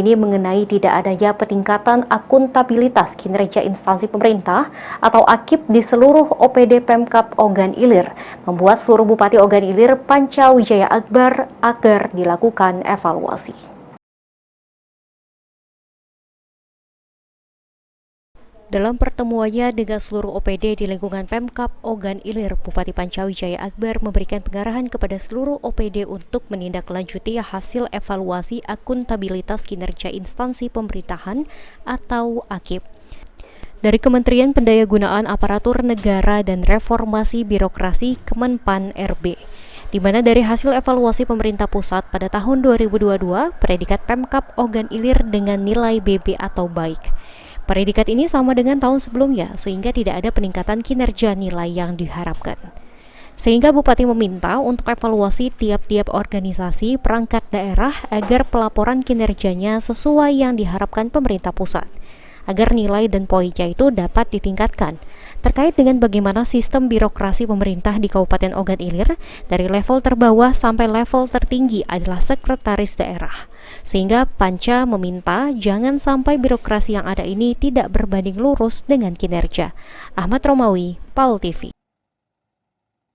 Ini mengenai tidak adanya peningkatan akuntabilitas kinerja instansi pemerintah atau AKIP di seluruh OPD Pemkab Ogan Ilir, membuat seluruh Bupati Ogan Ilir Panca Wijaya Akbar agar dilakukan evaluasi. Dalam pertemuannya dengan seluruh OPD di lingkungan Pemkab Ogan Ilir, Bupati Panca Wijaya Akbar memberikan pengarahan kepada seluruh OPD untuk menindaklanjuti hasil evaluasi akuntabilitas kinerja instansi pemerintahan atau AKIP. Dari Kementerian Pendayagunaan Aparatur Negara dan Reformasi Birokrasi Kemenpan RB, di mana dari hasil evaluasi pemerintah pusat pada tahun 2022, predikat Pemkab Ogan Ilir dengan nilai BB atau baik. Predikat ini sama dengan tahun sebelumnya, sehingga tidak ada peningkatan kinerja nilai yang diharapkan. Sehingga Bupati meminta untuk evaluasi tiap-tiap organisasi perangkat daerah agar pelaporan kinerjanya sesuai yang diharapkan pemerintah pusat, agar nilai dan poinnya itu dapat ditingkatkan. Terkait dengan bagaimana sistem birokrasi pemerintah di Kabupaten Ogan Ilir, dari level terbawah sampai level tertinggi adalah sekretaris daerah. Sehingga Panca meminta jangan sampai birokrasi yang ada ini tidak berbanding lurus dengan kinerja. Ahmad Romawi, PAUL TV.